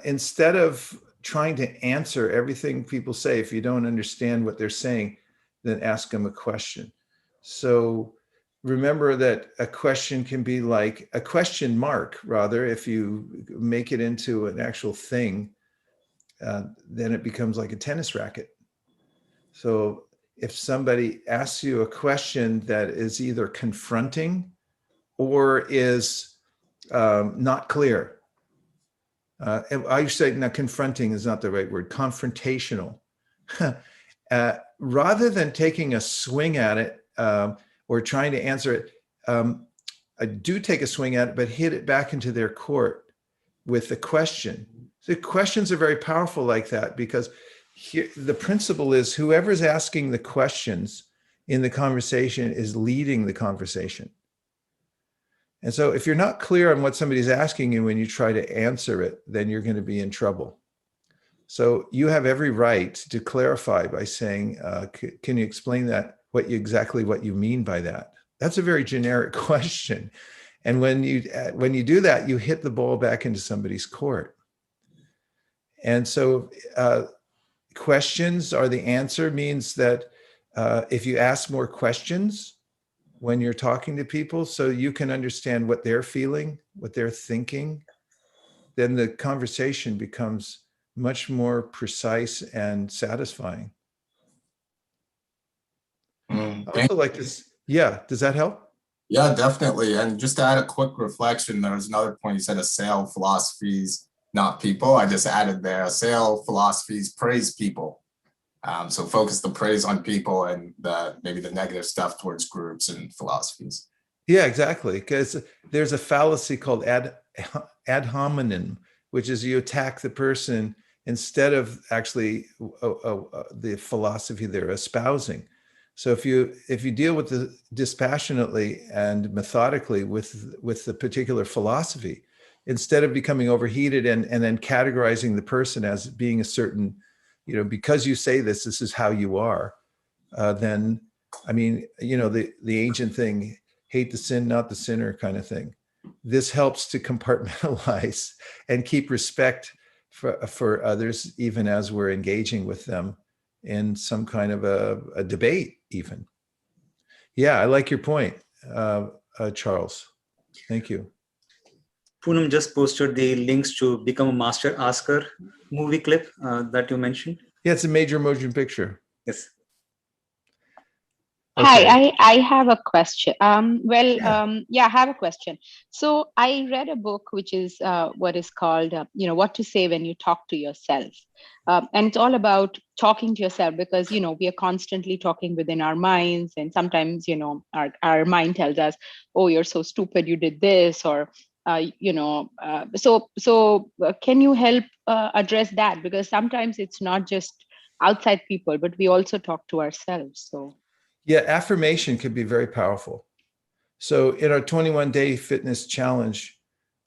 Instead of trying to answer everything people say, if you don't understand what they're saying, then ask them a question. So remember that a question can be like a question mark, rather, if you make it into an actual thing, then it becomes like a tennis racket. So if somebody asks you a question that is either confronting or is not clear, I say now confronting is not the right word, confrontational. Rather than taking a swing at it or trying to answer it, I do take a swing at it, but hit it back into their court with a question. The questions are very powerful like that because here, the principle is whoever's asking the questions in the conversation is leading the conversation. And so if you're not clear on what somebody's asking you when you try to answer it, then you're going to be in trouble. So you have every right to clarify by saying, can you explain that, exactly what you mean by that? That's a very generic question. And when you do that, you hit the ball back into somebody's court. And so questions are the answer means that if you ask more questions when you're talking to people, so you can understand what they're feeling, what they're thinking, then the conversation becomes much more precise and satisfying. I also like this. Yeah, does that help? Yeah, definitely. And just to add a quick reflection, there was another point you said, assail philosophies, not people. I just added there, assail philosophies, praise people. So focus the praise on people and maybe the negative stuff towards groups and philosophies. Yeah, exactly. Because there's a fallacy called ad hominem, which is you attack the person instead of actually the philosophy they're espousing. So if you deal with the dispassionately and methodically with the particular philosophy, instead of becoming overheated and then categorizing the person as being a certain, because you say this is how you are, then, I mean, the ancient thing, hate the sin, not the sinner kind of thing. This helps to compartmentalize and keep respect for others, even as we're engaging with them in some kind of a debate even. Yeah, I like your point, Charles. Thank you. Poonam just posted the links to Become a Master Asker movie clip that you mentioned. Yeah, it's a major motion picture. Yes. Okay. Okay. I have a question. I have a question. So I read a book, which is what is called, what to say when you talk to yourself. And it's all about talking to yourself because, we are constantly talking within our minds. And sometimes, our mind tells us, oh, you're so stupid, you did this, or, so can you help address that? Because sometimes it's not just outside people, but we also talk to ourselves. So. Yeah, affirmation can be very powerful. So in our 21-day fitness challenge,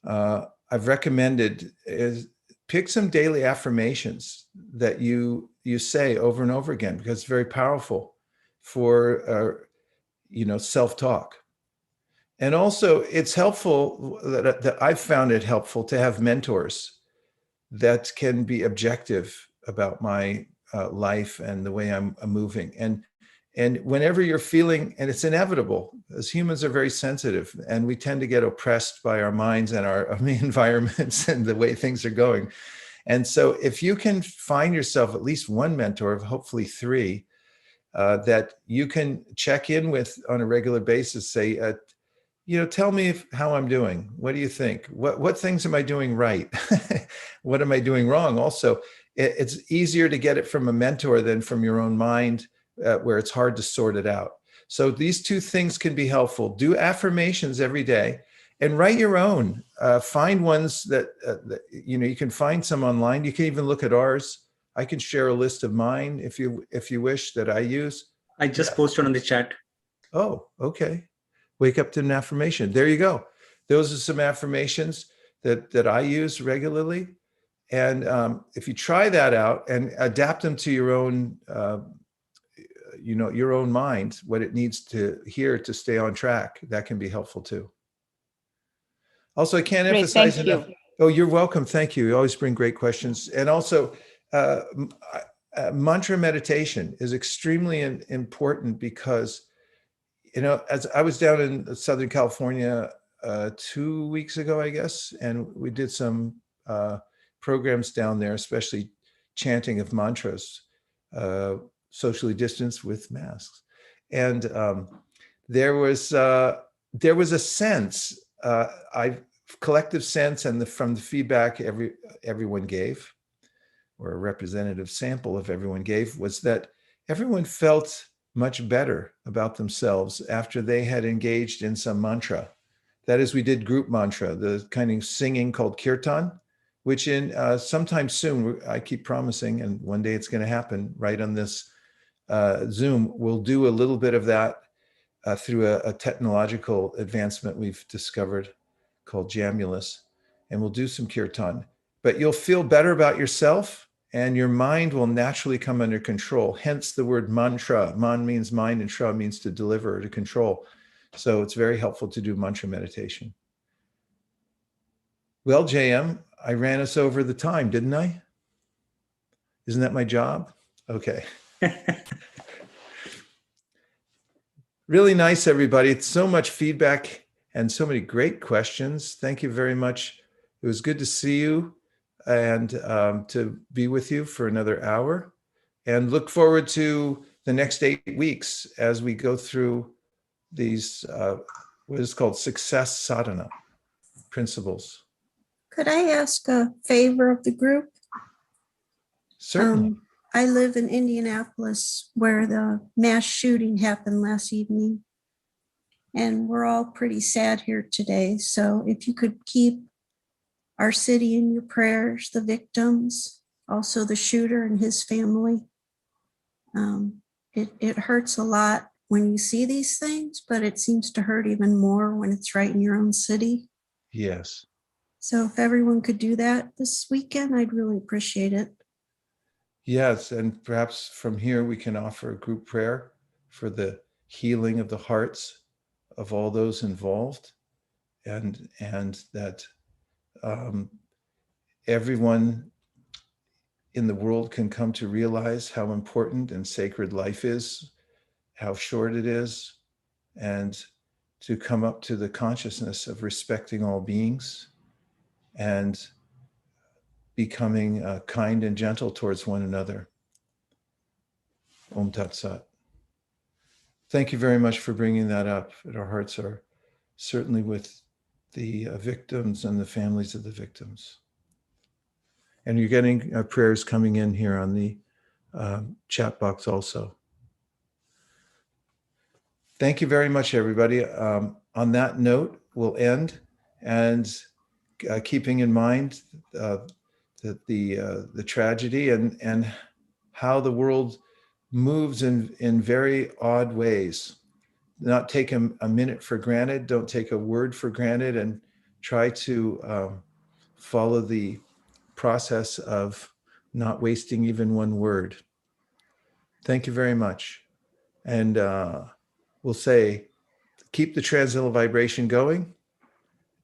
I've recommended is pick some daily affirmations that you say over and over again, because it's very powerful for self-talk. And also it's helpful that I've found it helpful to have mentors that can be objective about my life and the way I'm moving. And whenever you're feeling, and it's inevitable, as humans are very sensitive and we tend to get oppressed by our minds and our environments and the way things are going. And so if you can find yourself at least one mentor, hopefully three, that you can check in with on a regular basis, say, tell me how I'm doing. What do you think? What things am I doing right? What am I doing wrong? Also, it's easier to get it from a mentor than from your own mind, where it's hard to sort it out. So these two things can be helpful. Do affirmations every day and write your own. Find ones that, you can find some online. You can even look at ours. I can share a list of mine if you wish that I use. I just posted on the chat. Oh, okay. Wake up to an affirmation. There you go. Those are some affirmations that I use regularly. And if you try that out and adapt them to your own, your own mind, what it needs to hear to stay on track, that can be helpful too. Also, I can't Great, emphasize thank enough. you. Oh, you're welcome. Thank you. You always bring great questions. And also, mantra meditation is extremely important because, as I was down in Southern California 2 weeks ago, I guess, and we did some programs down there, especially chanting of mantras, socially distanced with masks. And there was a sense, collective sense, and from the feedback everyone gave, or a representative sample of everyone gave, was that everyone felt much better about themselves after they had engaged in some mantra. That is, we did group mantra, the kind of singing called kirtan, which in sometime soon, I keep promising, and one day it's going to happen right on this Zoom, we'll do a little bit of that through a technological advancement we've discovered called Jamulus, and we'll do some kirtan. But you'll feel better about yourself and your mind will naturally come under control. Hence the word mantra. Man means mind and tra means to deliver or to control. So it's very helpful to do mantra meditation. Well, JM, I ran us over the time, didn't I? Isn't that my job? Okay. Really nice, everybody. It's so much feedback and so many great questions. Thank you very much. It was good to see you and to be with you for another hour, and look forward to the next 8 weeks as we go through these, what is called success sadhana principles. Could I ask a favor of the group? Certainly. I live in Indianapolis, where the mass shooting happened last evening. And we're all pretty sad here today. So if you could keep our city in your prayers, the victims, also the shooter and his family. It hurts a lot when you see these things, but it seems to hurt even more when it's right in your own city. Yes. So if everyone could do that this weekend, I'd really appreciate it. Yes, and perhaps from here we can offer a group prayer for the healing of the hearts of all those involved, and that everyone in the world can come to realize how important and sacred life is, how short it is, and to come up to the consciousness of respecting all beings and becoming kind and gentle towards one another. Om Tat Sat. Thank you very much for bringing that up. And our hearts are certainly with the victims and the families of the victims. And you're getting prayers coming in here on the chat box also. Thank you very much, everybody. On that note, we'll end, and keeping in mind that the tragedy and how the world moves in very odd ways. Not take a minute for granted. Don't take a word for granted, and try to follow the process of not wasting even one word. Thank you very much. And we'll say, keep the transcendental vibration going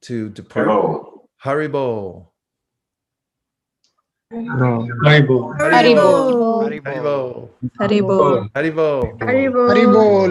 to depart. Haribo. Haribol. Haribol. Haribo. Haribol. Haribo. Haribol.